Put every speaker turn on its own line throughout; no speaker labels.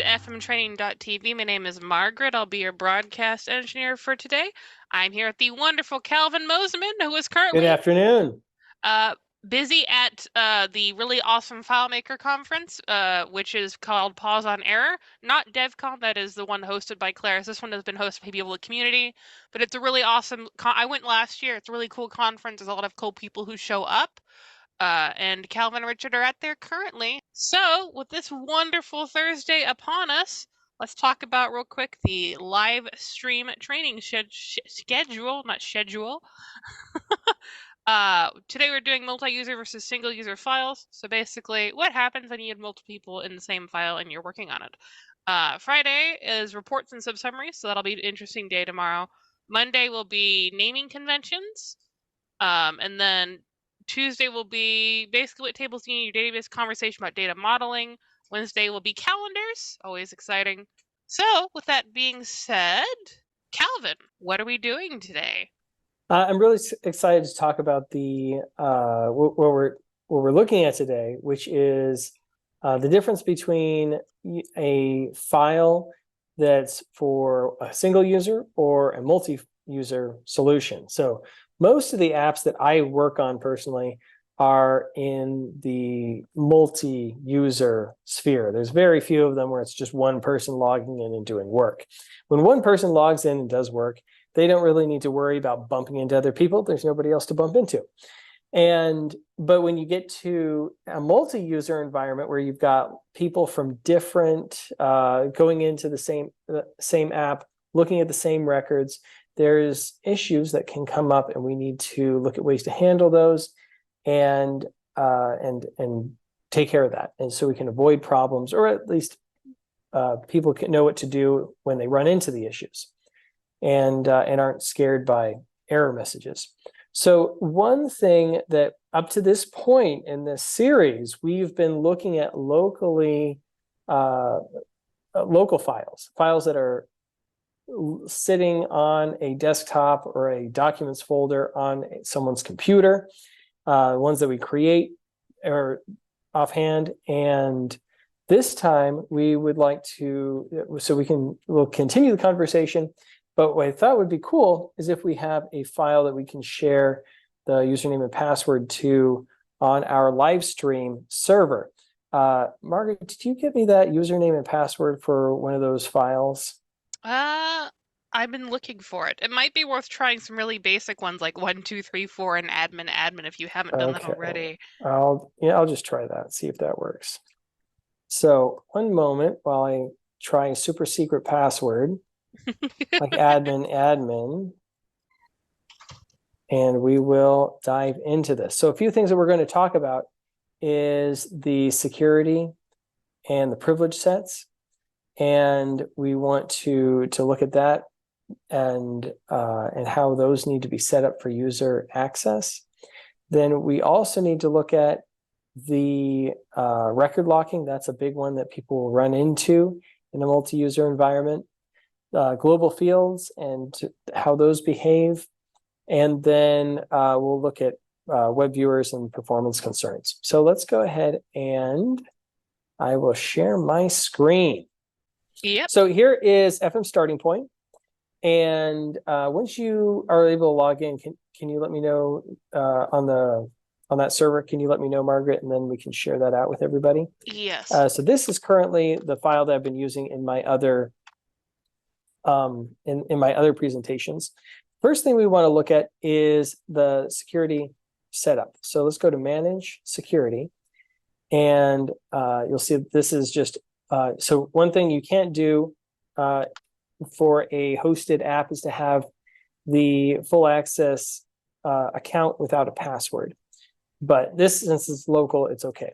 fmtraining.tv. My name is Margaret. I'll be your broadcast engineer for today. I'm here with the wonderful Calvin Moseman, who is currently
Good afternoon.
busy at the really awesome FileMaker conference, which is called Pause on Error. Not DevCon, that is the one hosted by Claris. This one has been hosted by people in the community, but it's a really awesome I went last year. It's a really cool conference. There's a lot of cool people who show up. And Calvin and Richard are at there currently. So, with this wonderful Thursday upon us, let's talk about real quick the live stream training schedule, not schedule. Today we're doing multi-user versus single-user files. So basically, what happens when you have multiple people in the same file and you're working on it? Friday is reports and sub-summaries, so that'll be an interesting day tomorrow. Monday will be naming conventions. And then Tuesday will be basically what tables you need in your database, conversation about data modeling. Wednesday will be calendars, always exciting. So, with that being said, Calvin, what are we doing today?
I'm really excited to talk about the what we're looking at today, which is the difference between a file that's for a single user or a multi-user solution. So most of the apps that I work on personally are in the multi-user sphere. There's very few of them where it's just one person logging in and doing work. When one person logs in and does work, they don't really need to worry about bumping into other people. There's nobody else to bump into. But when you get to a multi-user environment where you've got people from different going into the same app, looking at the same records, there's issues that can come up, and we need to look at ways to handle those and take care of that. And so we can avoid problems, or at least people can know what to do when they run into the issues and aren't scared by error messages. So one thing that up to this point in this series, we've been looking at local files that are sitting on a desktop or a documents folder on someone's computer, ones that we create or offhand. And this time we would like to, we'll continue the conversation. But what I thought would be cool is if we have a file that we can share the username and password to on our live stream server. Margaret, did you give me that username and password for one of those files?
I've been looking for it. It might be worth trying some really basic ones like 1, 2, 3, 4 and admin if you haven't done that already.
I'll just try that, see if that works. So one moment while I try a super secret password. Like admin, and we will dive into this. So a few things that we're going to talk about is the security and the privilege sets, and we want to look at that and how those need to be set up for user access. Then we also need to look at the record locking. That's a big one that people will run into in a multi-user environment. Global fields and how those behave. And then we'll look at web viewers and performance concerns. So let's go ahead and I will share my screen.
Yep.
So here is FM starting point. And once you are able to log in, can you let me know on that server? Can you let me know, Margaret, and then we can share that out with everybody?
Yes.
So this is currently the file that I've been using in my other in my other presentations. First thing we want to look at is the security setup. So let's go to Manage Security, and you'll see this is just so one thing you can't do for a hosted app is to have the full access account without a password. But this, since it's local, it's okay.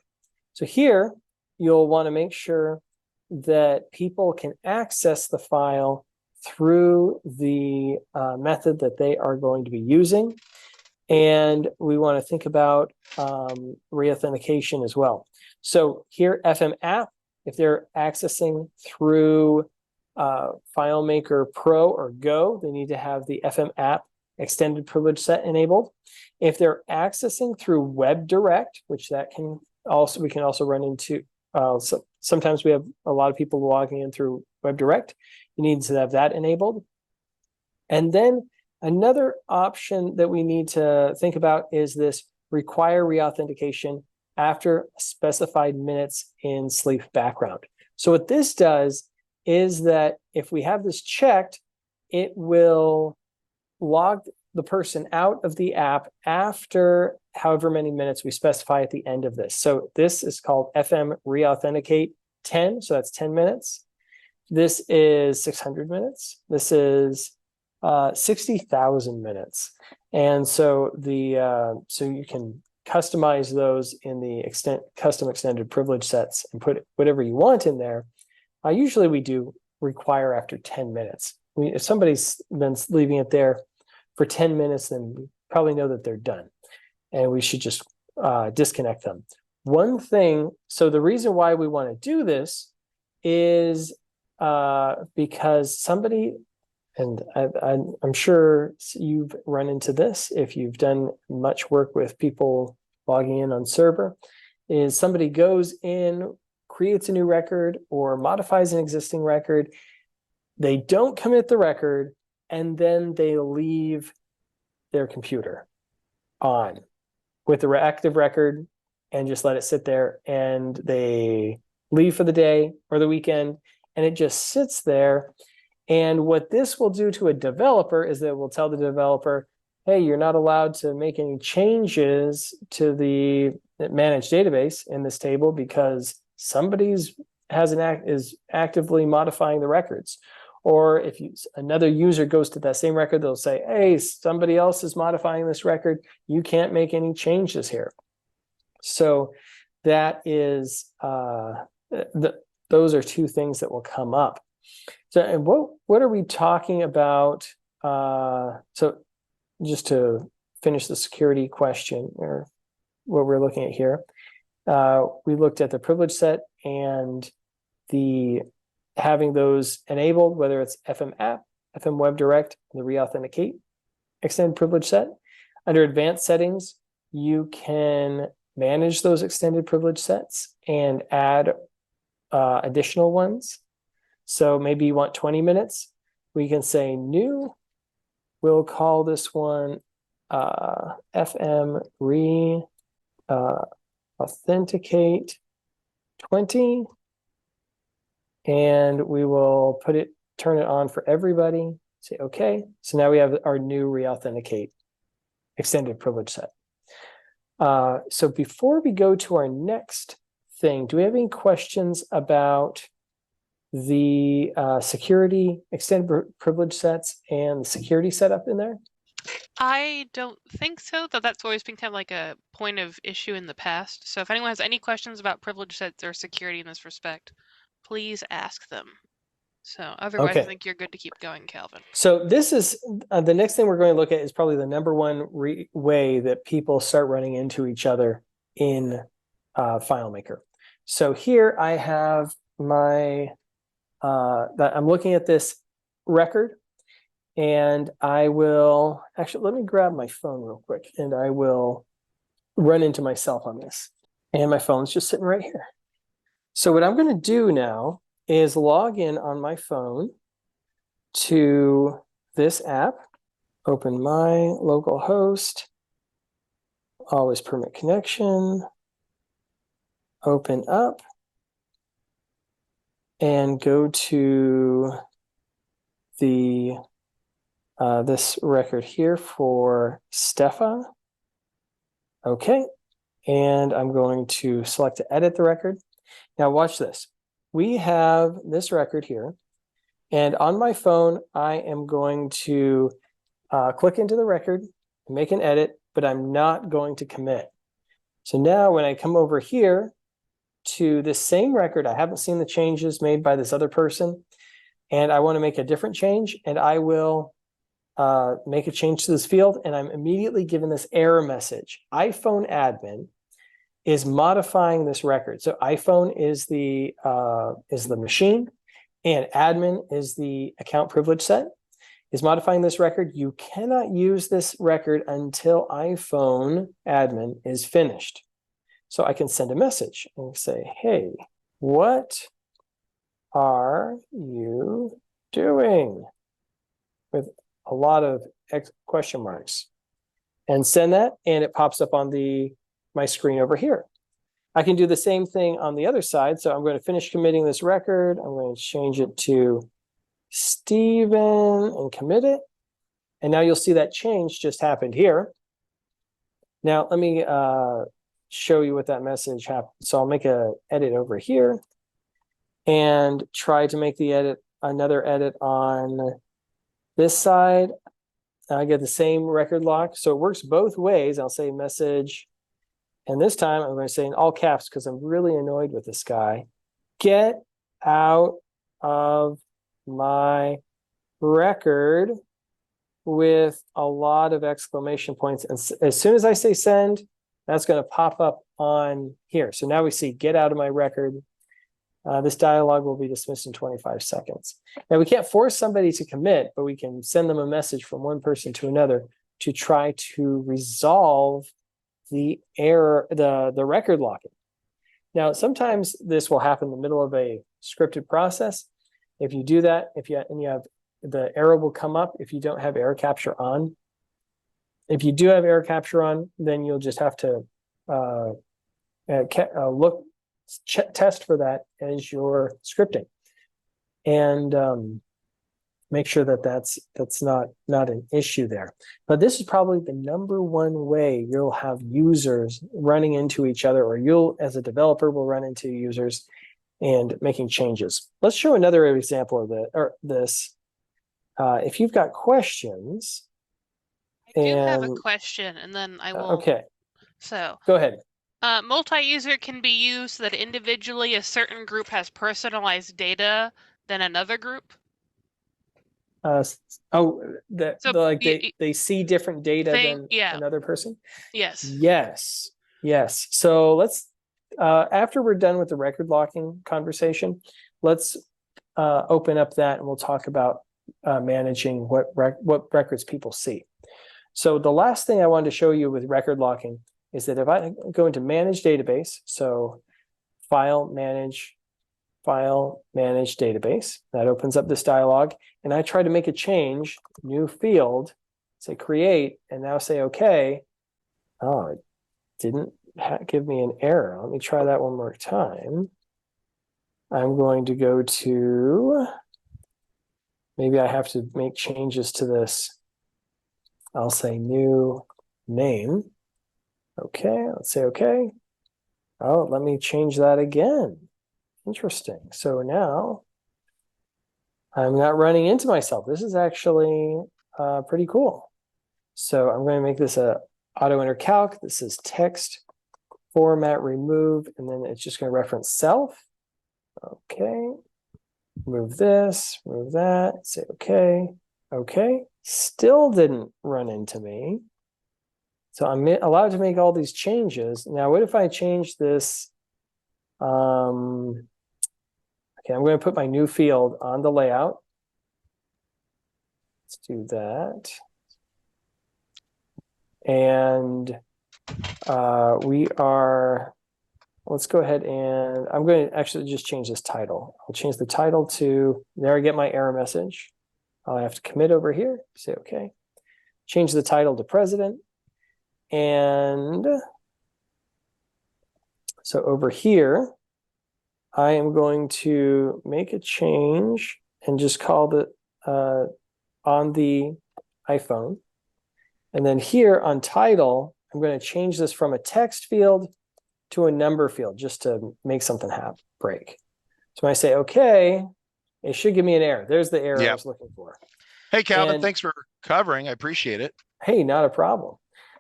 So here you'll want to make sure that people can access the file through the method that they are going to be using. And we want to think about reauthentication as well. So here, FM app, if they're accessing through FileMaker Pro or Go, they need to have the FM app extended privilege set enabled. If they're accessing through WebDirect, which that can also, we can also run into sometimes we have a lot of people logging in through WebDirect. You need to have that enabled. And then another option that we need to think about is this require reauthentication after specified minutes in sleep background. So what this does is that if we have this checked, it will log the person out of the app after however many minutes we specify at the end of this. So this is called FM reauthenticate 10. So that's 10 minutes. This is 600 minutes. This is 60,000 minutes. And so so you can customize those in the custom extended privilege sets and put whatever you want in there. Usually we do require after 10 minutes. If somebody's been leaving it there for 10 minutes, then we probably know that they're done. And we should just disconnect them. One thing, so the reason why we want to do this is because somebody, and I'm sure you've run into this if you've done much work with people logging in on server, is somebody goes in, creates a new record or modifies an existing record. They don't commit the record, and then they leave their computer on with the active record and just let it sit there, and they leave for the day or the weekend, and it just sits there. And what this will do to a developer is that it will tell the developer, hey, you're not allowed to make any changes to the managed database in this table because somebody's is actively modifying the records. Or if another user goes to that same record, they'll say, hey, somebody else is modifying this record. You can't make any changes here. So that is, those are two things that will come up. So, and what are we talking about? So just to finish the security question, or what we're looking at here, we looked at the privilege set and having those enabled, whether it's FM app, FM web direct, the reauthenticate extended privilege set. Under advanced settings, you can manage those extended privilege sets and add additional ones. So maybe you want 20 minutes. We can say new. We'll call this one FM authenticate 20. And we will turn it on for everybody. Say, okay. So now we have our new reauthenticate extended privilege set. So before we go to our next thing, do we have any questions about the security extended privilege sets and the security setup in there?
I don't think so, though that's always been kind of like a point of issue in the past. So if anyone has any questions about privilege sets or security in this respect, please ask them. So otherwise,
okay.
I think you're good to keep going, Calvin.
So this is the next thing we're going to look at is probably the number one way that people start running into each other in FileMaker. So here I have my, I'm looking at this record, and I will, actually, let me grab my phone real quick, and I will run into myself on this. And my phone's just sitting right here. So what I'm going to do now is log in on my phone to this app, open my local host, always permit connection, open up, and go to the this record here for Stefan. Okay, and I'm going to select to edit the record. Now watch this. We have this record here, and on my phone, I am going to click into the record and make an edit, but I'm not going to commit. So now when I come over here to this same record, I haven't seen the changes made by this other person, and I want to make a different change, and I will make a change to this field, and I'm immediately given this error message. iPhone admin is modifying this record. So iPhone is the machine, and admin is the account privilege set, is modifying this record. You cannot use this record until iPhone admin is finished. So I can send a message and say, hey, what are you doing? With a lot of question marks. And send that, and it pops up on my screen over here. I can do the same thing on the other side. So I'm going to finish committing this record. I'm going to change it to Stephen and commit it. And now you'll see that change just happened here. Now let me show you what that message happened. So I'll make an edit over here and try to make another edit on this side. I get the same record lock. So it works both ways. I'll say message. And this time I'm going to say in all caps because I'm really annoyed with this guy. Get out of my record with a lot of exclamation points. And as soon as I say send, that's going to pop up on here. So now we see get out of my record. This dialog will be dismissed in 25 seconds. Now we can't force somebody to commit, but we can send them a message from one person to another to try to resolve the error, the record locking. Now, sometimes this will happen in the middle of a scripted process. If you do that, and you have the error will come up if you don't have error capture on. If you do have error capture on, then you'll just have to test for that as you're scripting, and make sure that that's not an issue there. But this is probably the #1 way you'll have users running into each other, or you'll, as a developer, will run into users and making changes. Let's show another example of this. If you've got questions,
I do have a question, and then I will.
Okay.
So
go ahead.
Multi-user can be used so that individually a certain group has personalized data than another group. They see different data than another person?
Yes. So let's, after we're done with the record locking conversation, let's open up that and we'll talk about managing what records people see. So the last thing I wanted to show you with record locking is that if I go into manage database, so file manage database, that opens up this dialog, and I try to make a change, new field, say create, and now say okay. Oh, it didn't give me an error. Let me try that one more time. I'm going to go to, maybe I have to make changes to this. I'll say new name. Okay, let's say okay. Oh, let me change that again. Interesting. So now I'm not running into myself. This is actually pretty cool. So I'm going to make this a auto enter calc. This is text format remove, and then it's just going to reference self. Okay. Move this, move that, say okay. Okay. Still didn't run into me. So I'm allowed to make all these changes. Now, what if I change this? Okay, I'm going to put my new field on the layout. Let's do that. And let's go ahead and I'm going to actually just change this title. I'll change the title to, there I get my error message. I'll have to commit over here, say okay. Change the title to president. And so over here, I am going to make a change and just call it on the iPhone. And then here on title, I'm going to change this from a text field to a number field just to make something break. So when I say okay, it should give me an error. There's the error I was looking for.
Hey, Calvin, thanks for covering. I appreciate it.
Hey, not a problem.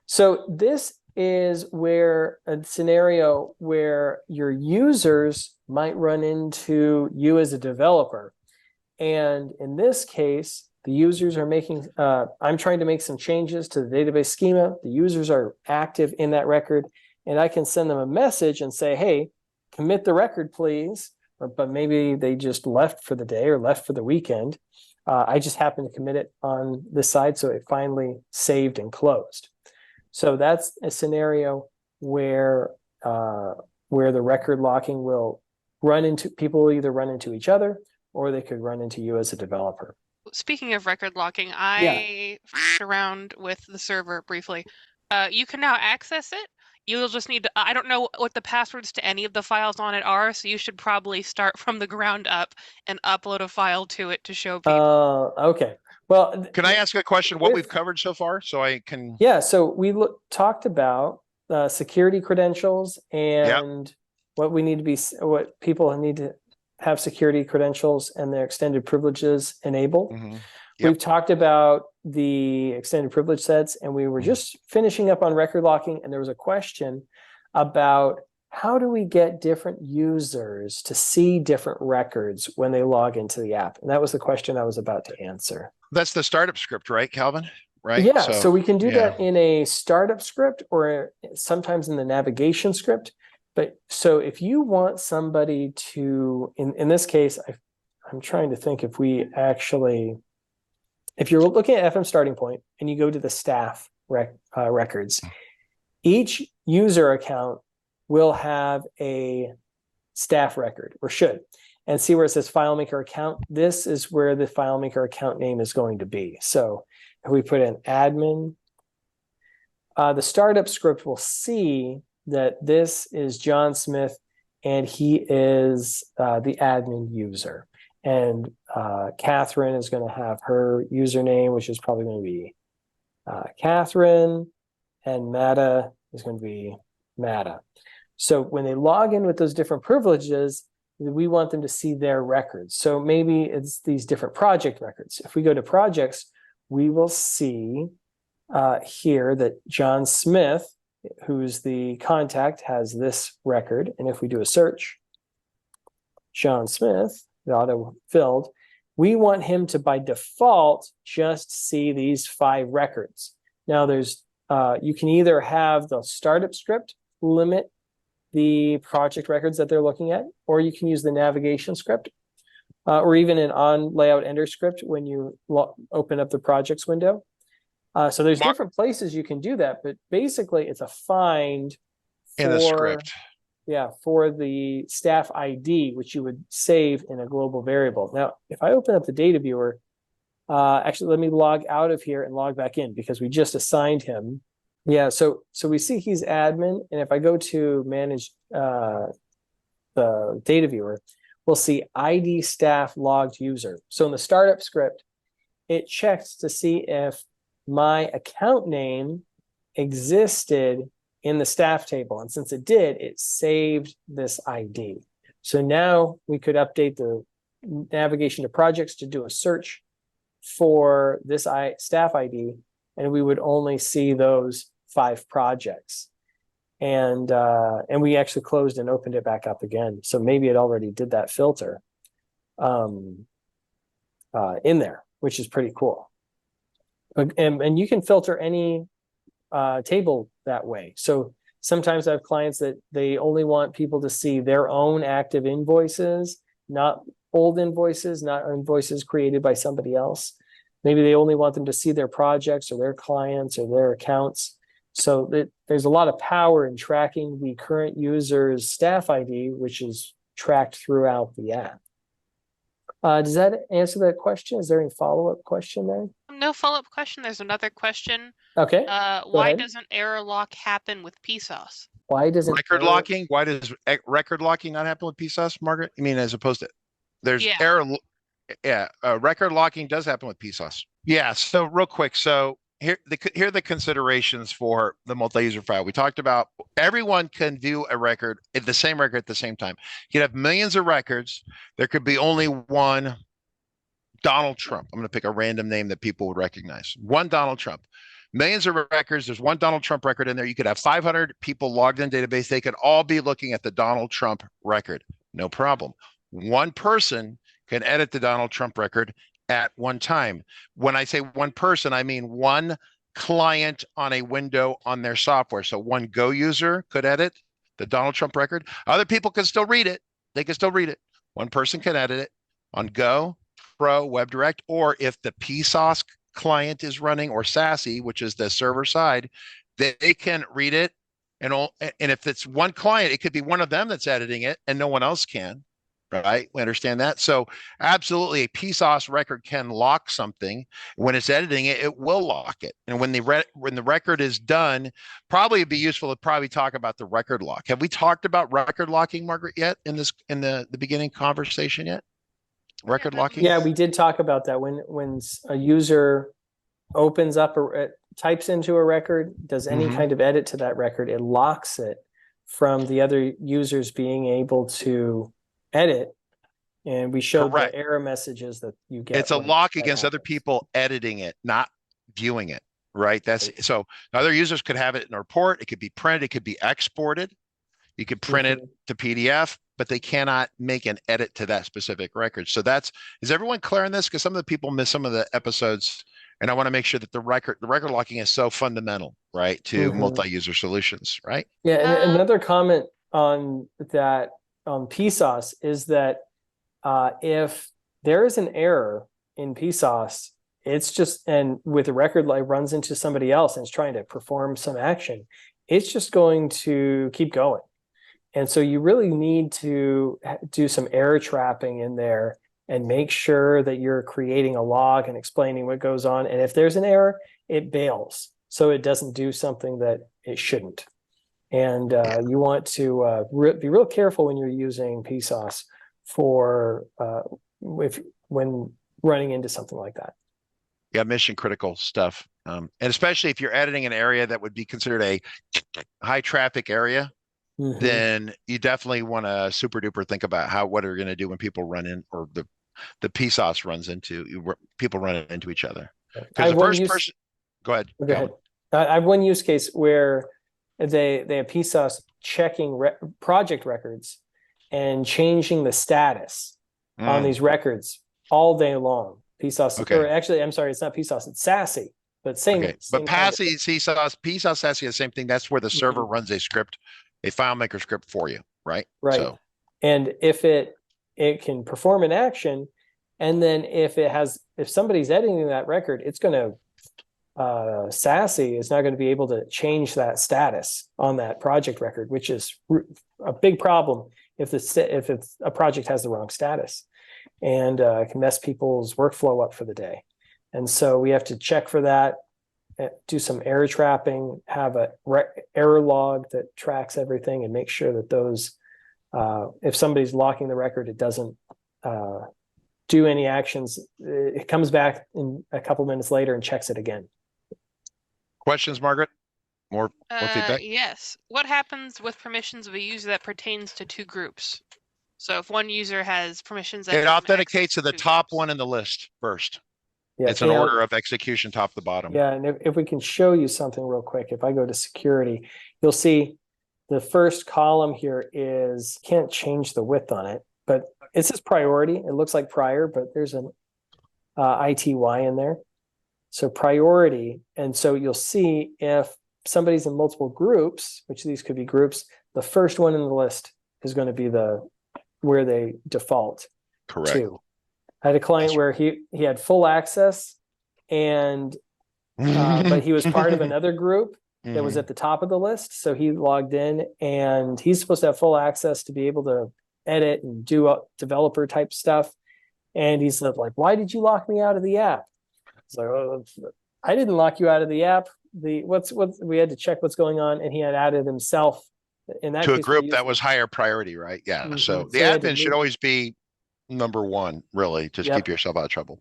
So this is where a scenario where your users might run into you as a developer. And in this case, the users are making, I'm trying to make some changes to the database schema. The users are active in that record, and I can send them a message and say, hey, commit the record, please. But maybe they just left for the day or left for the weekend. I just happened to commit it on this side, so it finally saved and closed. So that's a scenario where the record locking will people will either run into each other or they could run into you as a developer.
Speaking of record locking, I f***ed around with the server briefly. You can now access it. You'll just need to, I don't know what the passwords to any of the files on it are, so you should probably start from the ground up and upload a file to it to show people.
Okay. Well,
Can I ask a question? What we've covered so far, so I can.
Yeah. So we talked about security credentials and what people need to have security credentials and their extended privileges enabled.
Mm-hmm.
We've talked about the extended privilege sets, and we were just finishing up on record locking, and there was a question about how do we get different users to see different records when they log into the app? And that was the question I was about to answer.
That's the startup script, right, Calvin? Right?
Yeah, so we can do that in a startup script or sometimes in the navigation script. But so if you want somebody to, in this case, I'm trying to think if you're looking at FM starting point and you go to the staff records, each user account will have a staff record, or should. And see where it says FileMaker account, this is where the FileMaker account name is going to be. So if we put in admin, the startup script will see that this is John Smith and he is the admin user. And Catherine is going to have her username, which is probably going to be Catherine, and Mata is going to be Mata. So when they log in with those different privileges, we want them to see their records. So maybe it's these different project records. If we go to projects, we will see here that John Smith, who's the contact, has this record. And if we do a search, John Smith, the auto-filled, we want him to, by default, just see these 5 records. Now, there's you can either have the startup script limit the project records that they're looking at, or you can use the navigation script, or even an on layout ender script when you open up the projects window. So there's different places you can do that, but basically it's a find
in the script.
Yeah, for the staff ID, which you would save in a global variable. Now, if I open up the data viewer, actually, let me log out of here and log back in because we just assigned him. Yeah, so we see he's admin, and if I go to manage the data viewer, we'll see ID staff logged user. So in the startup script, it checks to see if my account name existed in the staff table. And since it did, it saved this ID. So now we could update the navigation to projects to do a search for this staff ID, and we would only see those 5 projects. And we actually closed and opened it back up again. So maybe it already did that filter in there, which is pretty cool. And you can filter any table that way. So sometimes I have clients that they only want people to see their own active invoices, not old invoices, not invoices created by somebody else. Maybe they only want them to see their projects or their clients or their accounts. So there's a lot of power in tracking the current user's staff ID, which is tracked throughout the app. Does that answer that question? Is there any follow-up question there?
No follow-up question. There's another question.
Okay.
Why doesn't error lock happen with PSOS?
Why doesn't
record locking? Why does record locking not happen with PSOS, Margaret? You mean as opposed to there's error? Yeah, record locking does happen with PSOS. Yeah. So real quick, so here are the considerations for the multi-user file. We talked about everyone can view a record at the same record at the same time. You could have millions of records. There could be only one Donald Trump. I'm going to pick a random name that people would recognize. One Donald Trump. Millions of records. There's one Donald Trump record in there. You could have 500 people logged in database. They could all be looking at the Donald Trump record. No problem. One person can edit the Donald Trump record at one time. When I say one person, I mean one client on a window on their software. So one Go user could edit the Donald Trump record. Other people can still read it. They can still read it. One person can edit it on Go, Pro, WebDirect, or if the PSOS client is running, or SASE, which is the server side, they can read it. And if it's one client, it could be one of them that's editing it and no one else can. right? We understand that. So absolutely a PSOS record can lock something. When it's editing it, it will lock it. And when the record is done, probably it'd be useful to probably talk about the record lock. Have we talked about record locking, Margaret, yet in the beginning conversation yet? Record locking?
Yeah, we did talk about that when a user opens up or types into a record, does any kind of edit to that record, it locks it from the other users being able to edit. And we showed the error messages that you get.
It's a lock against other people editing it, not viewing it, right? So other users could have it in a report. It could be printed. It could be exported. You could print it to PDF, but they cannot make an edit to that specific record. So is everyone clear on this? Because some of the people miss some of the episodes, and I want to make sure that the record locking is so fundamental, right, to multi-user solutions, right?
Yeah, and another comment on that on PSOS is that if there is an error in PSOS, it's just, and with a record like runs into somebody else and is trying to perform some action, it's just going to keep going. And so you really need to do some error trapping in there and make sure that you're creating a log and explaining what goes on. And if there's an error, it bails, so it doesn't do something that it shouldn't. And you want to be real careful when you're using PSOS for when running into something like that.
Yeah, mission critical stuff. And especially if you're editing an area that would be considered a high traffic area, then you definitely want to super duper think about what are you going to do when people run in, or the PSOS runs into people running into each other. Because the first person, go ahead.
Go ahead. I have one use case where they have PSOS checking project records and changing the status on these records all day long. PSOS, or actually, I'm sorry, it's not PSOS, it's SASE, but same.
But PSOS, SASE, the same thing. That's where the server runs a script, a FileMaker script for you, right?
Right. So, and if it can perform an action, and then if somebody's editing that record, it's going to SASE is not going to be able to change that status on that project record, which is a big problem if a project has the wrong status, and can mess people's workflow up for the day. And so we have to check for that, do some error trapping, have a error log that tracks everything, and make sure that those, if somebody's locking the record, it doesn't do any actions. It comes back in a couple minutes later and checks it again.
Questions, Margaret? More feedback?
Yes. What happens with permissions of a user that pertains to two groups? So if one user has permissions that
it authenticates to the top one in the list first. Yeah, it's an order of execution, top to bottom.
Yeah, and if we can show you something real quick, if I go to security, you'll see the first column here is, can't change the width on it, but it says priority. It looks like prior, but there's an ITY in there. So priority, and so you'll see if somebody's in multiple groups, which these could be groups, the first one in the list is going to be where they default.
Correct.
To. I had a client where he had full access, and but he was part of another group that was at the top of the list. So he logged in, and he's supposed to have full access to be able to edit and do developer type stuff. And he said, like, why did you lock me out of the app? It's like, oh, I didn't lock you out of the app. We had to check what's going on, and he had added himself in that
to a group that was higher priority, right? Yeah. So the admin should always be number one, really, to keep yourself out of trouble.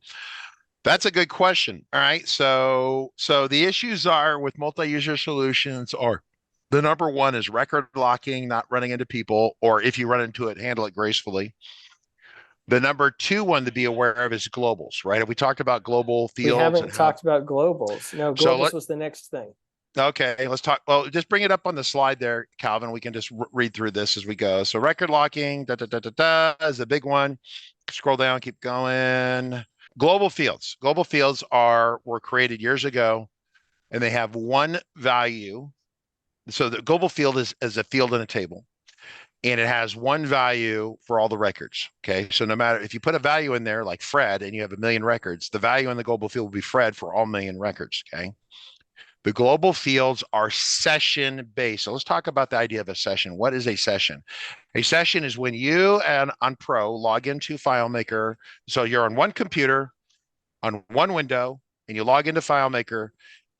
That's a good question. All right. So the issues are with multi-user solutions are the number one is record locking, not running into people, or if you run into it, handle it gracefully. The number two one to be aware of is globals, right? Have we talked about global fields?
We haven't talked about globals. No, globals was the next thing.
Okay, let's talk. Well, just bring it up on the slide there, Calvin. We can just read through this as we go. So record locking, is the big one. Scroll down, keep going. Global fields. Global fields were created years ago, and they have one value. So the global field is a field in a table, and it has one value for all the records. Okay, so no matter if you put a value in there like Fred, and you have 1 million records, the value in the global field will be Fred for all 1 million records. Okay. The global fields are session based. So let's talk about the idea of a session. What is a session? A session is when you and on Pro log into FileMaker. So you're on one computer, on one window, and you log into FileMaker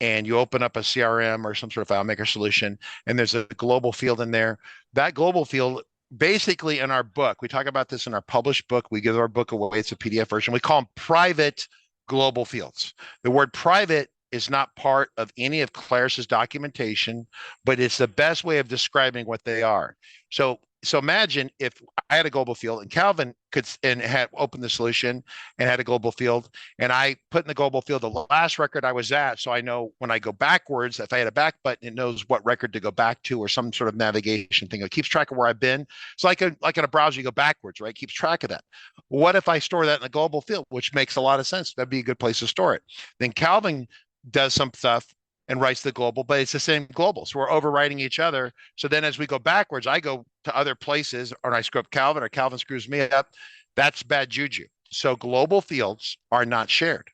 and you open up a CRM or some sort of FileMaker solution, and there's a global field in there. That global field, basically in our book, we talk about this in our published book. We give our book away. It's a PDF version. We call them private global fields. The word private is not part of any of Claris's documentation, but it's the best way of describing what they are. So imagine if I had a global field and Calvin had opened the solution and had a global field, and I put in the global field the last record I was at, so I know when I go backwards, if I had a back button, it knows what record to go back to, or some sort of navigation thing. It keeps track of where I've been. It's like in a browser, you go backwards, right? It keeps track of that. What if I store that in the global field, which makes a lot of sense? That'd be a good place to store it. Then Calvin does some stuff and writes the global, but it's the same global. So we're overwriting each other. So then as we go backwards, I go to other places, or I screw up Calvin, or Calvin screws me up. That's bad juju. So global fields are not shared.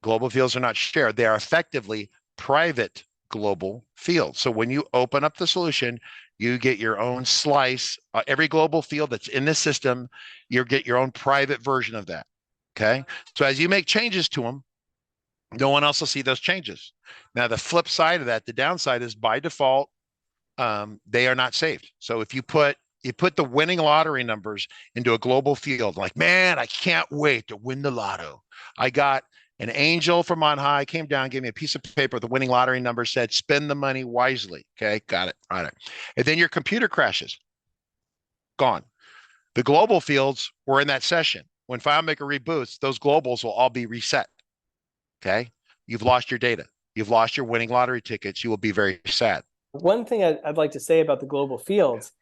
Global fields are not shared. They are effectively private global fields. So when you open up the solution, you get your own slice. Every global field that's in the system, you get your own private version of that. Okay. So as you make changes to them, no one else will see those changes. Now, the flip side of that, the downside is by default, they are not saved. So if you put the winning lottery numbers into a global field, like, man, I can't wait to win the lotto. I got an angel from on high, came down, gave me a piece of paper with the winning lottery number, said, spend the money wisely. Okay, got it. All right. And then your computer crashes. Gone. The global fields were in that session. When FileMaker reboots, those globals will all be reset. Okay, you've lost your data. You've lost your winning lottery tickets. You will be very sad.
One thing I'd like to say about the global fields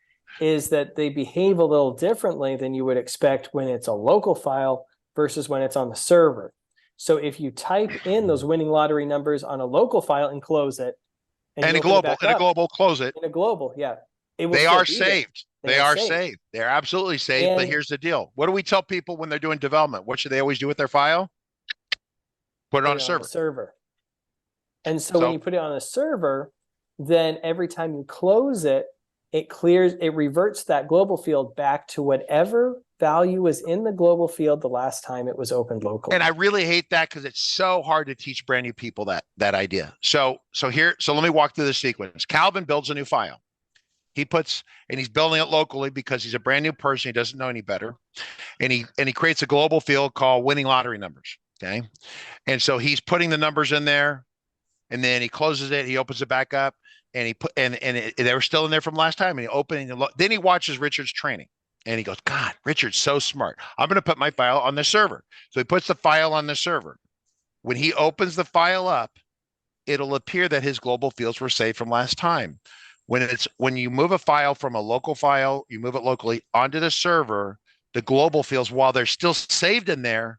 is that they behave a little differently than you would expect when it's a local file versus when it's on the server. So if you type in those winning lottery numbers on a local file and close it,
and a global, close it.
In a global, yeah.
They are saved. They are saved. They're absolutely saved. But here's the deal. What do we tell people when they're doing development? What should they always do with their file? Put it on a server.
And so when you put it on a server, then every time you close it, it reverts that global field back to whatever value was in the global field the last time it was opened locally.
And I really hate that because it's so hard to teach brand new people that idea. So let me walk through the sequence. Calvin builds a new file. He's building it locally because he's a brand new person. He doesn't know any better. And he creates a global field called winning lottery numbers. Okay. And so he's putting the numbers in there, and then he closes it. He opens it back up, and they were still in there from last time. And then he watches Richard's training, and he goes, God, Richard's so smart. I'm going to put my file on the server. So he puts the file on the server. When he opens the file up, it'll appear that his global fields were saved from last time. When you move a file from a local file, you move it locally onto the server, the global fields, while they're still saved in there,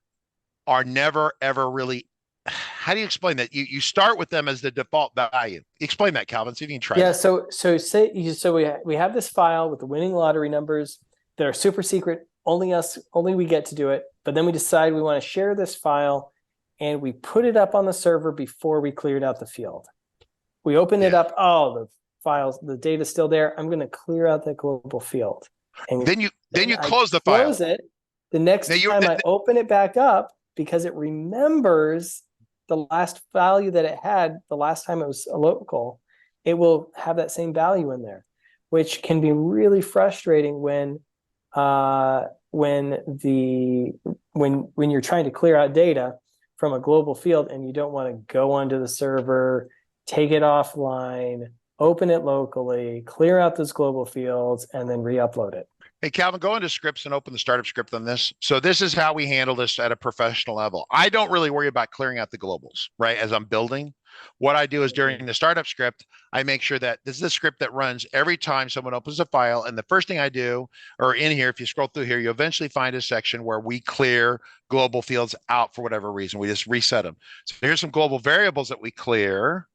are never, ever really, how do you explain that? You start with them as the default value. Explain that, Calvin. See if you can try.
Yeah, so we have this file with the winning lottery numbers that are super secret. Only we get to do it. But then we decide we want to share this file, and we put it up on the server before we cleared out the field. We open it up. Oh, the data's still there. I'm going to clear out that global field. And
then you close the file.
Close it. The next time I open it back up, because it remembers the last value that it had the last time it was a local, it will have that same value in there, which can be really frustrating when you're trying to clear out data from a global field and you don't want to go onto the server, take it offline, open it locally, clear out those global fields, and then re-upload it.
Hey, Calvin, go into scripts and open the startup script on this. So this is how we handle this at a professional level. I don't really worry about clearing out the globals, right? As I'm building, what I do is during the startup script, I make sure that this is a script that runs every time someone opens a file. And the first thing I do, or in here, if you scroll through here, you eventually find a section where we clear global fields out for whatever reason. We just reset them. So here's some global variables that we clear.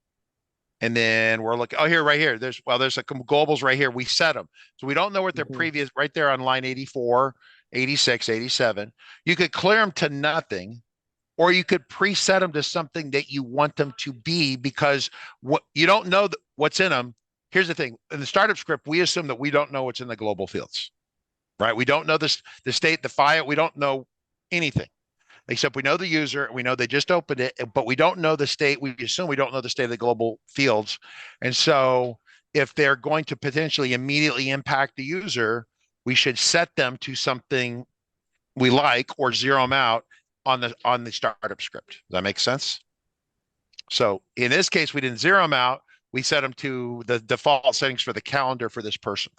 And then we're looking, right here. There's some globals right here. We set them. So we don't know what their previous, right there on line 84, 86, 87. You could clear them to nothing, or you could preset them to something that you want them to be, because what you don't know what's in them. Here's the thing. In the startup script, we assume that we don't know what's in the global fields, right? We don't know the state, the file. We don't know anything, except we know the user. We know they just opened it, but we don't know the state. We assume we don't know the state of the global fields. And so if they're going to potentially immediately impact the user, we should set them to something we like or zero them out on the startup script. Does that make sense? So in this case, we didn't zero them out. We set them to the default settings for the calendar for this person.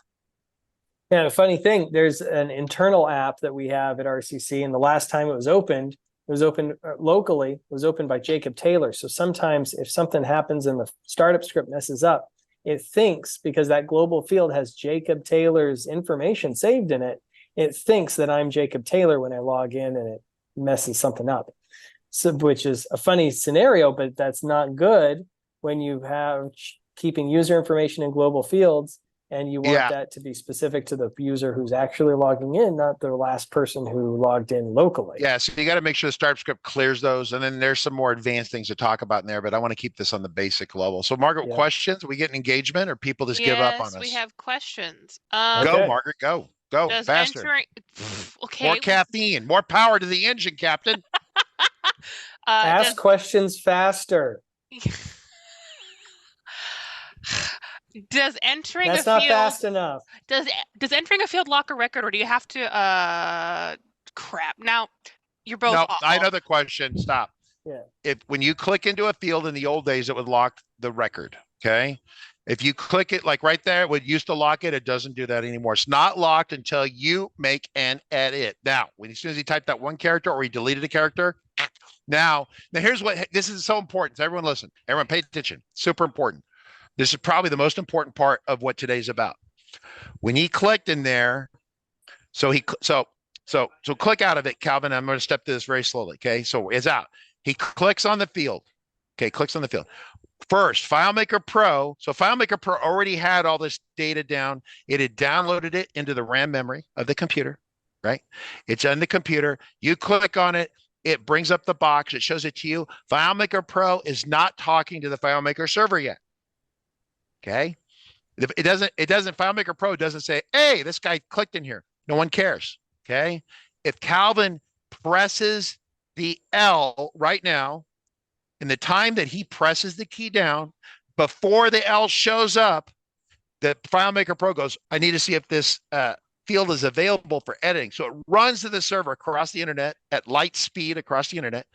Yeah, a funny thing, there's an internal app that we have at RCC, and the last time it was opened locally, it was opened by Jacob Taylor. So sometimes if something happens and the startup script messes up, it thinks, because that global field has Jacob Taylor's information saved in it, it thinks that I'm Jacob Taylor when I log in, and it messes something up. So, which is a funny scenario, but that's not good when you have keeping user information in global fields, and you want that to be specific to the user who's actually logging in, not the last person who logged in locally.
Yeah, so you got to make sure the startup script clears those, and then there's some more advanced things to talk about in there, but I want to keep this on the basic level. So Margaret, questions? Are we getting engagement, or people just give up on us?
Yes, we have questions.
Go, Margaret, go faster.
Okay.
More caffeine, more power to the engine, Captain.
Ask questions faster.
Does entering
That's
a
not
field
fast enough.
Does entering a field lock a record, or do you have to crap? Now you're both awful.
I know the question. Stop.
Yeah.
When you click into a field in the old days, it would lock the record. Okay. If you click it like right there, it would used to lock it. It doesn't do that anymore. It's not locked until you make an edit. Now, as soon as you type that one character or he deleted a character, now here's what, this is so important. So everyone listen, everyone pay attention. Super important. This is probably the most important part of what today's about. When he clicked in there, so click out of it, Calvin. I'm going to step through this very slowly. Okay. So it's out. He clicks on the field. Okay. Clicks on the field. First, FileMaker Pro. So FileMaker Pro already had all this data down. It had downloaded it into the RAM memory of the computer, right? It's on the computer. You click on it. It brings up the box. It shows it to you. FileMaker Pro is not talking to the FileMaker server yet. Okay. It doesn't, FileMaker Pro doesn't say, hey, this guy clicked in here. No one cares. Okay. If Calvin presses the L right now, in the time that he presses the key down, before the L shows up, the FileMaker Pro goes, I need to see if this field is available for editing. So it runs to the server across the internet at light speed across the internet,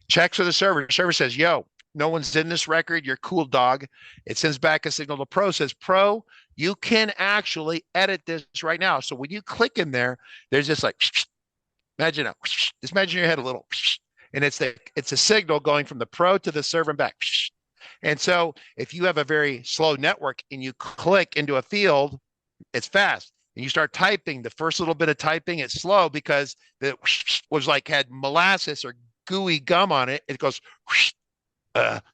checks with the server. The server says, yo, no one's in this record. You're cool, dog. It sends back a signal to Pro, says, Pro, you can actually edit this right now. So when you click in there, there's just like, imagine your head a little, and it's a signal going from the Pro to the server and back. And so if you have a very slow network and you click into a field, it's fast. And you start typing, the first little bit of typing, it's slow because it was like had molasses or gooey gum on it. It goes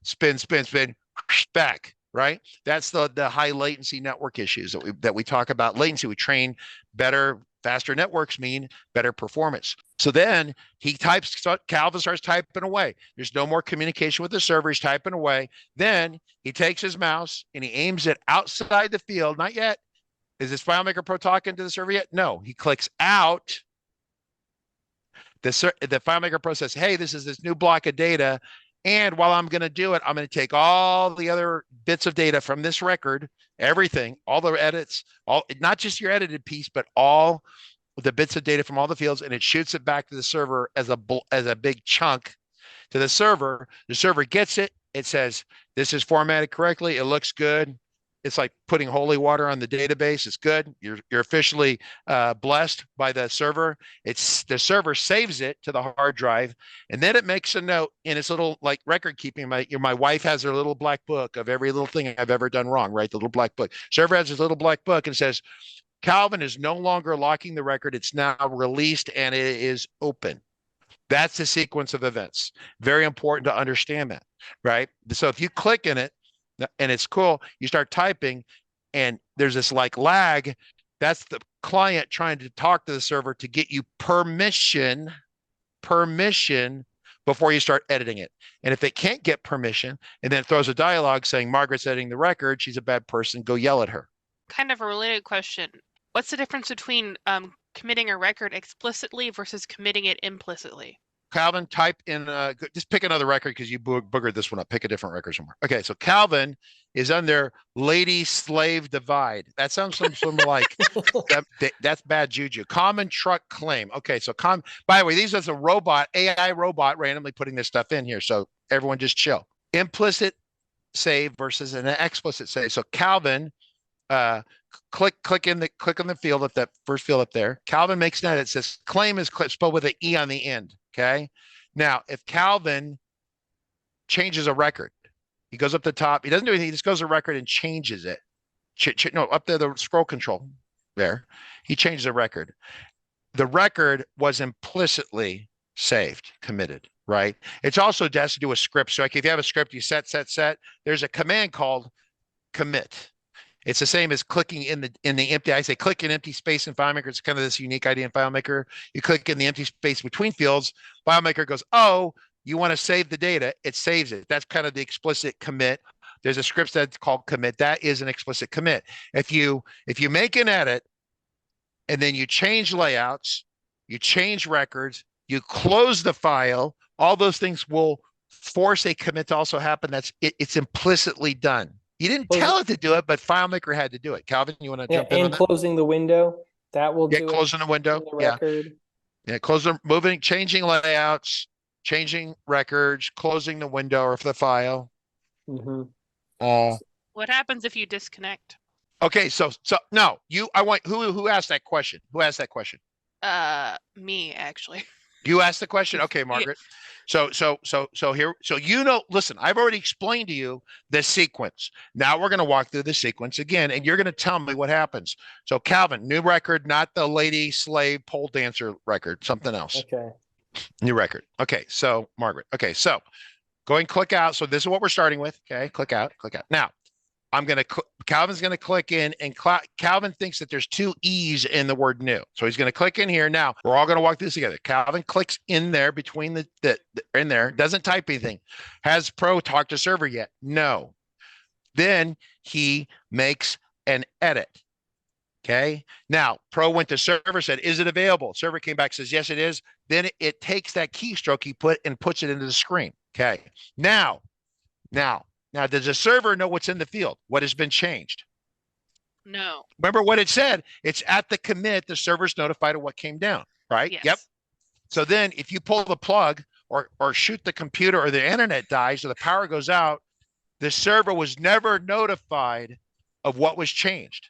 spin, back, right? That's the high latency network issues that we talk about. Latency, we train better, faster networks mean better performance. So then he types, Calvin starts typing away. There's no more communication with the server. He's typing away. Then he takes his mouse and he aims it outside the field. Not yet. Is this FileMaker Pro talking to the server yet? No. He clicks out. The FileMaker Pro says, hey, this is this new block of data. And while I'm going to do it, I'm going to take all the other bits of data from this record, everything, all the edits, not just your edited piece, but all the bits of data from all the fields, and it shoots it back to the server as a big chunk to the server. The server gets it. It says, this is formatted correctly. It looks good. It's like putting holy water on the database. It's good. You're officially blessed by the server. The server saves it to the hard drive, and then it makes a note in its little like record keeping. My wife has her little black book of every little thing I've ever done wrong. Right, the little black book. Server has his little black book and says, Calvin is no longer locking the record. It's now released and it is open. That's the sequence of events. Very important to understand that, right? So if you click in it, and it's cool, you start typing and there's this like lag. That's the client trying to talk to the server to get you permission before you start editing it. And if it can't get permission and then it throws a dialogue saying Margaret's editing the record, she's a bad person, go yell at her.
Kind of a related question. What's the difference between committing a record explicitly versus committing it implicitly?
Calvin, type in, just pick another record because you boogered this one up. Pick a different record somewhere. Okay, so Calvin is under lady-slave divide. That sounds something like, that's bad juju. Common truck claim. Okay, so by the way, these are the robot, AI robot randomly putting this stuff in here. So everyone just chill. Implicit save versus an explicit save. So Calvin, click on the field at that first field up there. Calvin makes an edit. It says claim is spelled with an E on the end. Okay. Now, if Calvin changes a record, he goes up the top. He doesn't do anything. He just goes to record and changes it. No, up there, the scroll control there. He changes the record. The record was implicitly saved, committed, right? It's also has to do with scripts. So like if you have a script, you set. There's a command called commit. It's the same as clicking in the empty. I say click in empty space in FileMaker. It's kind of this unique idea in FileMaker. You click in the empty space between fields. FileMaker goes, oh, you want to save the data. It saves it. That's kind of the explicit commit. There's a script that's called commit. That is an explicit commit. If you make an edit and then you change layouts, you change records, you close the file, all those things will force a commit to also happen. It's implicitly done. You didn't tell it to do it, but FileMaker had to do it. Calvin, you want to jump in on
that? And closing the window, that will do
closing the window. Moving, changing layouts, changing records, closing the window or the file.
What happens if you disconnect?
Okay, so no, who asked that question? Who asked that question?
Me actually.
You asked the question? Okay, Margaret. So here, listen, I've already explained to you the sequence. Now we're going to walk through the sequence again, and you're going to tell me what happens. So Calvin, new record, not the lady slave pole dancer record, something else.
Okay.
New record. Okay, so Margaret. Okay, so go and click out. So this is what we're starting with. Okay, click out. Now, Calvin's going to click in, and Calvin thinks that there's two E's in the word new. So he's going to click in here. Now, we're all going to walk through this together. Calvin clicks in there between in there, doesn't type anything. Has Pro talked to server yet? No. Then he makes an edit. Okay. Now, Pro went to server, said, is it available? Server came back, says, yes, it is. Then it takes that keystroke he put and puts it into the screen. Okay. Now, does the server know what's in the field? What has been changed?
No.
Remember what it said? It's at the commit, the server's notified of what came down, right?
Yes.
Yep. So then if you pull the plug or shoot the computer or the internet dies or the power goes out, the server was never notified of what was changed.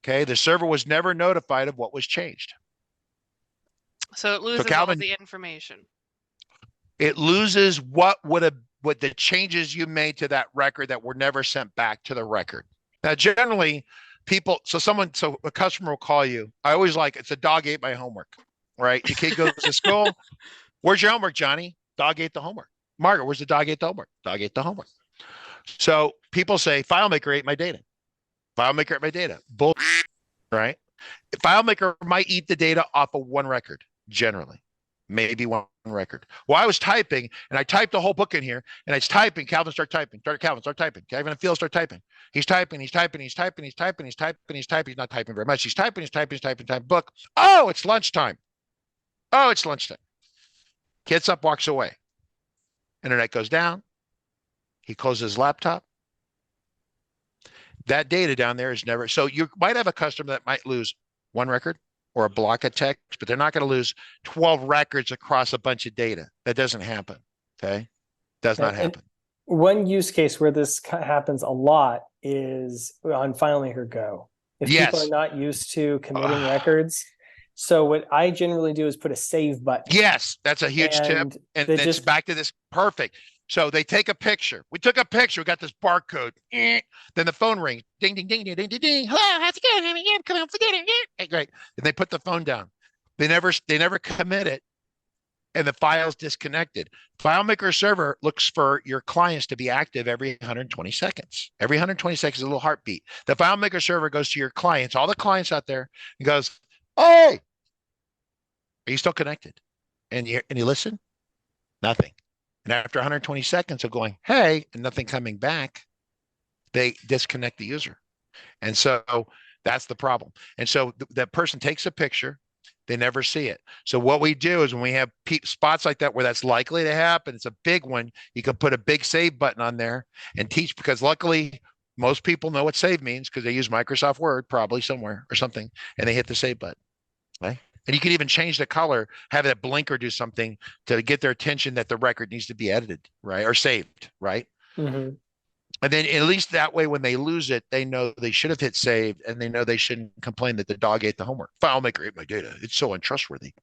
Okay, the server was never notified of what was changed.
So it loses all the information.
It loses what the changes you made to that record that were never sent back to the record. Now, generally, a customer will call you. I always it's a dog ate my homework, right? Your kid goes to school. Where's your homework, Johnny? Dog ate the homework. Margaret, where's the dog ate the homework? Dog ate the homework. So people say, FileMaker ate my data. FileMaker ate my data. Bull, right? FileMaker might eat the data off of one record, generally. Maybe one record. Well, I was typing and I typed the whole book in here and it's typing. Calvin, start typing. Calvin, start typing. Calvin and Phil, start typing. He's typing. He's not typing very much. He's typing. Book. Oh, it's lunchtime. Gets up, walks away. Internet goes down. He closes his laptop. That data down there is never. So you might have a customer that might lose one record or a block of text, but they're not going to lose 12 records across a bunch of data. That doesn't happen. Okay. Does not happen.
One use case where this happens a lot is on FileMaker Go. If people are not used to committing records. So what I generally do is put a save button.
Yes, that's a huge tip. And then it's back to this. Perfect. So they take a picture. We took a picture. We got this barcode. Then the phone rings. Ding, ding, ding, ding, ding, ding, ding. Hello, how's it going? I'm coming home for dinner. Great. And they put the phone down. They never commit it. And the file's disconnected. FileMaker server looks for your clients to be active every 120 seconds. Every 120 seconds, a little heartbeat. The FileMaker server goes to your clients, all the clients out there, and goes, "Hey, are you still connected?" And you listen. Nothing. And after 120 seconds of going, hey, and nothing coming back, they disconnect the user. And so that's the problem. And so that person takes a picture, they never see it. So what we do is when we have spots like that where that's likely to happen, it's a big one, you can put a big save button on there and teach, because luckily most people know what save means because they use Microsoft Word probably somewhere or something, and they hit the save button. Right? And you can even change the color, have that blinker do something to get their attention that the record needs to be edited, right? Or saved, right?
Mm-hmm.
And then at least that way, when they lose it, they know they should have hit save, and they know they shouldn't complain that the dog ate the homework. FileMaker ate my data. It's so untrustworthy.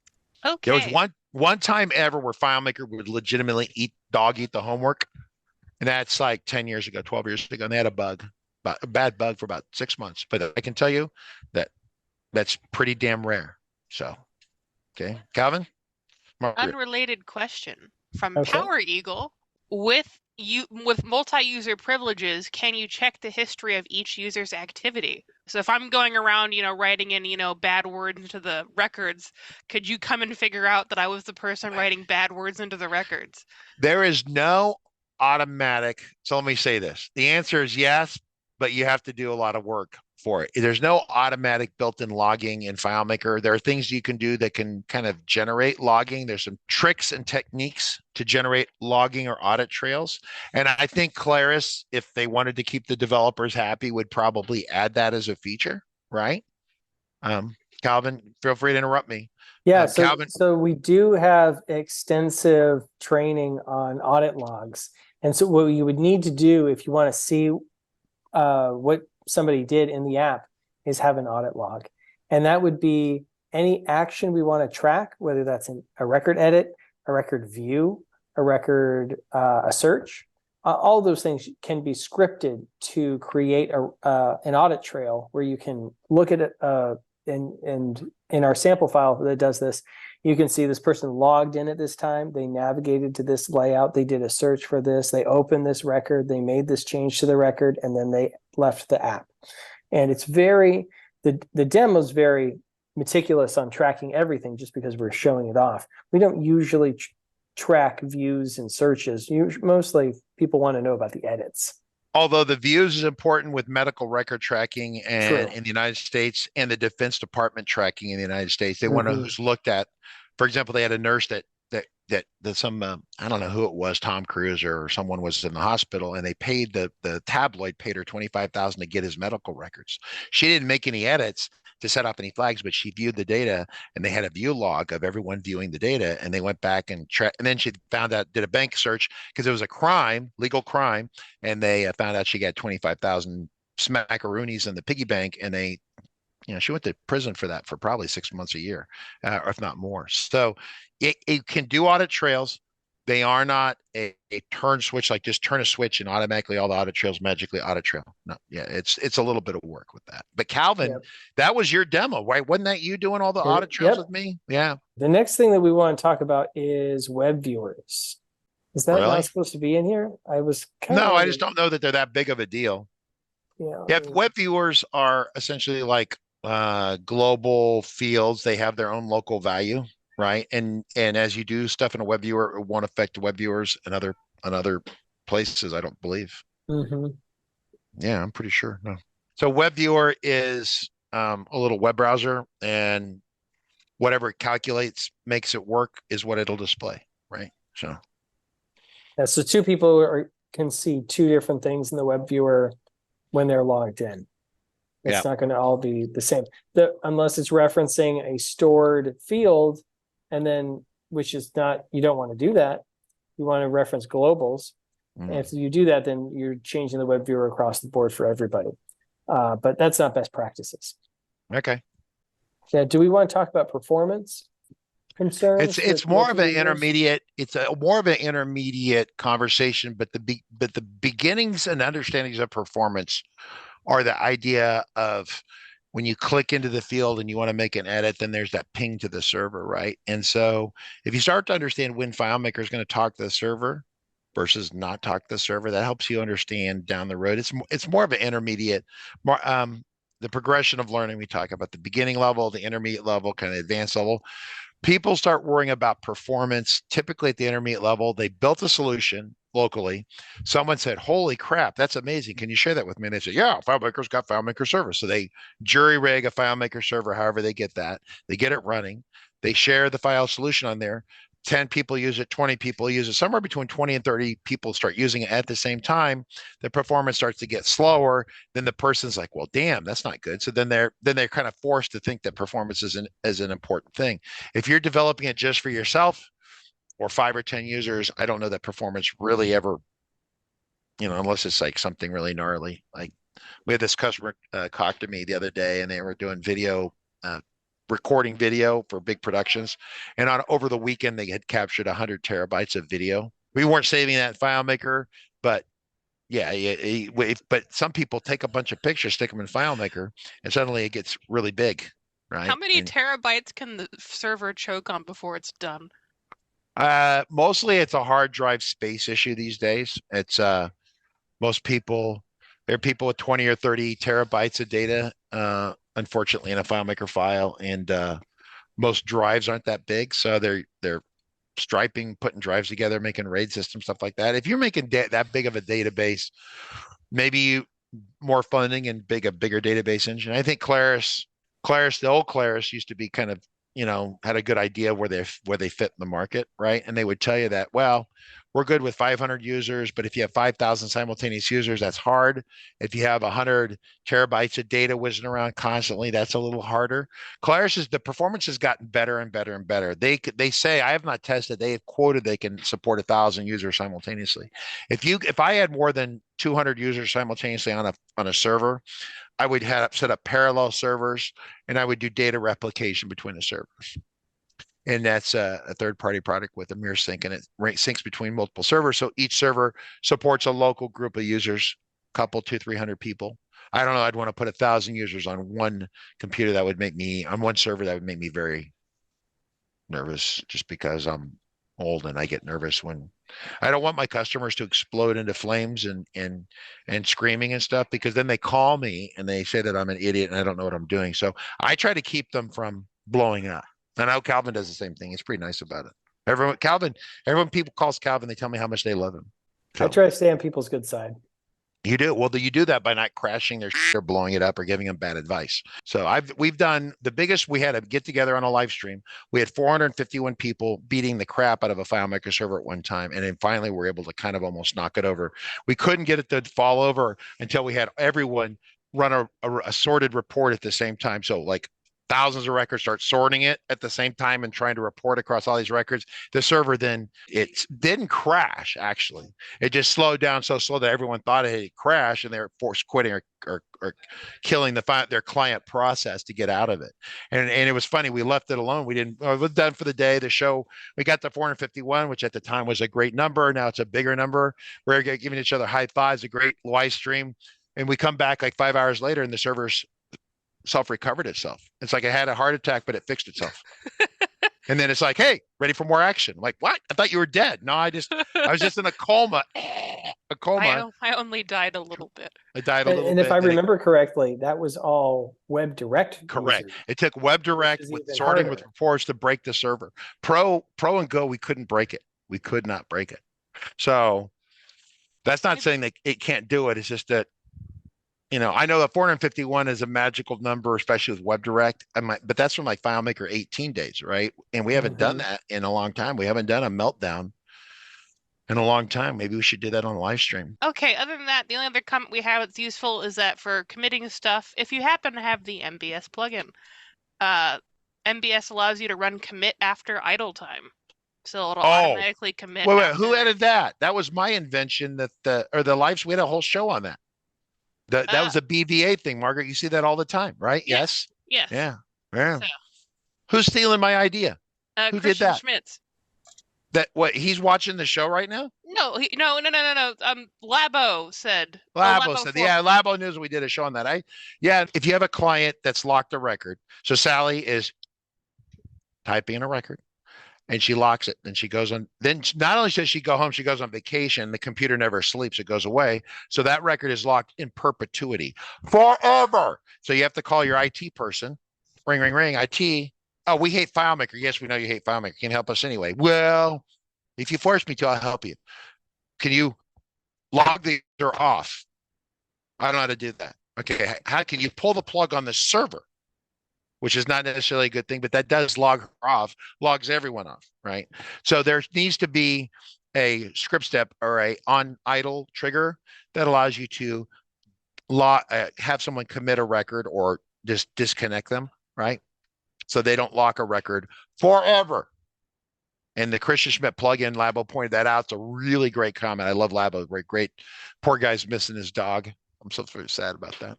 Okay.
There was one time ever where FileMaker would legitimately eat the homework. And that's like 10 years ago, 12 years ago. And they had a bad bug for about 6 months. But I can tell you that that's pretty damn rare. So, okay, Calvin? Margaret.
Unrelated question from
Okay.
Power Eagle. With multi-user privileges, can you check the history of each user's activity? So if I'm going around, writing in, bad words into the records, could you come and figure out that I was the person writing bad words into the records?
There is no automatic. So let me say this. The answer is yes, but you have to do a lot of work for it. There's no automatic built-in logging in FileMaker. There are things you can do that can kind of generate logging. There's some tricks and techniques to generate logging or audit trails. And I think Claris, if they wanted to keep the developers happy, would probably add that as a feature, right? Calvin, feel free to interrupt me.
Yeah,
Calvin.
So we do have extensive training on audit logs. And so what you would need to do if you want to see what somebody did in the app is have an audit log. And that would be any action we want to track, whether that's a record edit, a record view, a record, a search. All those things can be scripted to create an audit trail where you can look at it. And in our sample file that does this, you can see this person logged in at this time. They navigated to this layout. They did a search for this. They opened this record. They made this change to the record, and then they left the app. And it's the demo is very meticulous on tracking everything just because we're showing it off. We don't usually track views and searches. Mostly people want to know about the edits.
Although the views is important with medical record tracking and in the United States, and the Defense Department tracking in the United States, they want to know who's looked at. For example, they had a nurse that some I don't know who it was, Tom Cruise or someone was in the hospital, and they paid the tabloid paid her $25,000 to get his medical records. She didn't make any edits to set up any flags, but she viewed the data, and they had a view log of everyone viewing the data, and they went back and then she found out, did a bank search because it was a crime, legal crime, and they found out she got 25,000 smackaroonies in the piggy bank, and they, she went to prison for that for probably 6 months a year, or if not more. So it can do audit trails. They are not a turn switch, like just turn a switch and automatically all the audit trails magically audit trail. No, yeah, it's a little bit of work with that. But Calvin, that was your demo, right? Wasn't that you doing all the audit trails with me? Yeah.
The next thing that we want to talk about is web viewers. Is that not supposed to be in here? I just don't know
that they're that big of a deal.
Yeah.
Web viewers are essentially like global fields. They have their own local value. Right. And as you do stuff in a web viewer, it won't affect the web viewers in other places, I don't believe.
Mm-hmm.
Yeah, I'm pretty sure. No. So web viewer is a little web browser, and whatever it calculates makes it work is what it'll display. Right. So
two people can see two different things in the web viewer when they're logged in. It's not going to all be the same, unless it's referencing a stored field. And then, which is not, you don't want to do that. You want to reference globals. And if you do that, then you're changing the web viewer across the board for everybody. But that's not best practices.
Okay.
Yeah. Do we want to talk about performance concerns?
It's more of an intermediate. It's more of an intermediate conversation. But the beginnings and understandings of performance are the idea of when you click into the field and you want to make an edit, then there's that ping to the server, right? And so if you start to understand when FileMaker is going to talk to the server versus not talk to the server, that helps you understand down the road. It's more of an intermediate, the progression of learning. We talk about the beginning level, the intermediate level, kind of advanced level. people start worrying about performance, typically at the intermediate level. They built a solution locally. Someone said, holy crap, that's amazing. Can you share that with me? And they said, yeah, FileMaker's got FileMaker server. So they jury rig a FileMaker server, however they get that. They get it running. They share the file solution on there. 10 people use it, 20 people use it, somewhere between 20 and 30 people start using it at the same time. The performance starts to get slower. Then the person's like, well, damn, that's not good. So then they're kind of forced to think that performance is an important thing. If you're developing it just for yourself or 5 or 10 users, I don't know that performance really ever, unless it's like something really gnarly. Like we had this customer talk to me the other day, and they were doing recording video for big productions, and over the weekend they had captured 100 terabytes of video. We weren't saving that in FileMaker, but but some people take a bunch of pictures, stick them in FileMaker, and suddenly it gets really big, right?
How many terabytes can the server choke on before it's done?
Mostly it's a hard drive space issue these days. It's there are people with 20 or 30 terabytes of data, unfortunately, in a FileMaker file, and most drives aren't that big, so they're striping, putting drives together, making RAID systems, stuff like that. If you're making that big of a database, maybe more funding and a bigger database engine. I think Claris, the old Claris used to be kind of, had a good idea where they fit in the market, right? And they would tell you that, well, we're good with 500 users, but if you have 5,000 simultaneous users, that's hard. If you have 100 terabytes of data whizzing around constantly, that's a little harder. The performance has gotten better and better and better. They say, I have not tested, they have quoted they can support 1,000 users simultaneously. If I had more than 200 users simultaneously on a server, I would set up parallel servers, and I would do data replication between the servers. And that's a third-party product with a mirror sync, and it syncs between multiple servers. So each server supports a local group of users, couple, 200-300 people. I don't know. I'd want to put 1,000 users on one computer. On one server, that would make me very nervous, just because I'm old and I get nervous when I don't want my customers to explode into flames and screaming and stuff, because then they call me and they say that I'm an idiot and I don't know what I'm doing. So I try to keep them from blowing up. I know Calvin does the same thing. He's pretty nice about it. Everyone people calls Calvin, they tell me how much they love him. So,
I try to stay on people's good side.
You do. Well, you do that by not crashing their shit or blowing it up or giving them bad advice. So we've done the biggest. We had a get together on a live stream. We had 451 people beating the crap out of a FileMaker server at one time. And then finally we're able to kind of almost knock it over. We couldn't get it to fall over until we had everyone run a sorted report at the same time. So like thousands of records start sorting it at the same time and trying to report across all these records. The server it didn't crash, actually. It just slowed down so slow that everyone thought it had crashed, and they were forced quitting or killing their client process to get out of it. And it was funny. We left it alone. It was done for the day. The show, we got to 451, which at the time was a great number. Now it's a bigger number. We're giving each other high fives, a great live stream. And we come back like 5 hours later, and the server's self-recovered itself. It's like it had a heart attack, but it fixed itself. And then it's like, hey, ready for more action. I'm like, what? I thought you were dead. No, I was just in a coma. A coma.
I only died a little bit.
I died a little bit.
And if I remember correctly, that was all WebDirect.
Correct. It took WebDirect with sorting with reports to break the server. Pro and Go, we couldn't break it. We could not break it. So that's not saying that it can't do it. It's just that, I know that 451 is a magical number, especially with WebDirect. But that's from like FileMaker 18 days, right? And we haven't done that in a long time. We haven't done a meltdown in a long time. Maybe we should do that on a live stream.
Okay, other than that, the only other comment we have that's useful is that for committing stuff, if you happen to have the MBS plugin, MBS allows you to run commit after idle time. So it'll automatically commit.
Wait, who added that? That was my invention. We had a whole show on that. That was a BVA thing, Margaret. You see that all the time, right? Yes.
Yes.
Yeah. So, who's stealing my idea? Who did that?
Schmitz.
He's watching the show right now?
No. Labo said.
Labo said, yeah, Labo knows we did a show on that. If you have a client that's locked a record, so Sally is typing in a record, and she locks it. Then she goes on. Then not only does she go home, she goes on vacation. The computer never sleeps. It goes away. So that record is locked in perpetuity forever. So you have to call your IT person. Ring, ring, ring. IT. Oh, we hate FileMaker. Yes, we know you hate FileMaker. Can you help us anyway? Well, if you force me to, I'll help you. Can you log the user off? I don't know how to do that. Okay, how can you pull the plug on the server? Which is not necessarily a good thing, but that does log her off, logs everyone off, right? So there needs to be a script step or a on idle trigger that allows you to have someone commit a record or just disconnect them, right? So they don't lock a record forever. And the Christian Schmidt plugin, Labo pointed that out. It's a really great comment. I love Labo. Great. Poor guy's missing his dog. I'm so very sad about that.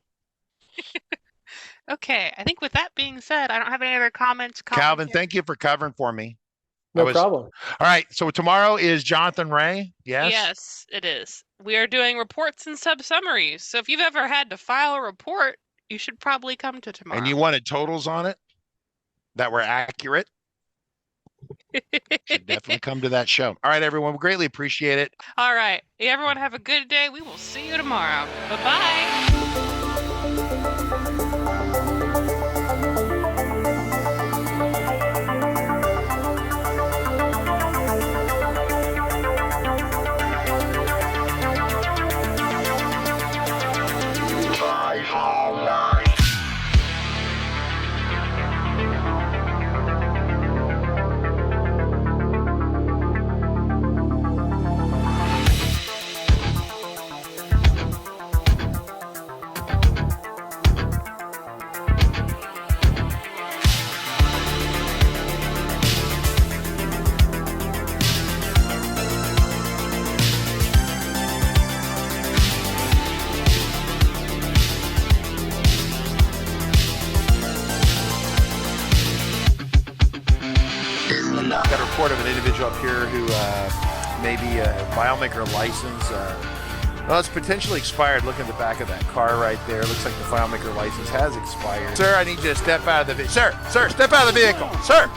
Okay, I think with that being said, I don't have any other comments.
Calvin, thank you for covering for me.
No problem.
All right, so tomorrow is Jonathan Ray. Yes?
Yes, it is. We are doing reports and sub-summaries. So if you've ever had to file a report, you should probably come to tomorrow.
And you wanted totals on it that were accurate? Should definitely come to that show. All right, everyone, we greatly appreciate it.
All right, everyone have a good day. We will see you tomorrow. Bye-bye.
Got a report of an individual up here who may be a FileMaker license. Well, it's potentially expired. Look at the back of that car right there. Looks like the FileMaker license has expired. Sir, I need you to step out of the vehicle. Sir, step out of the vehicle. Sir.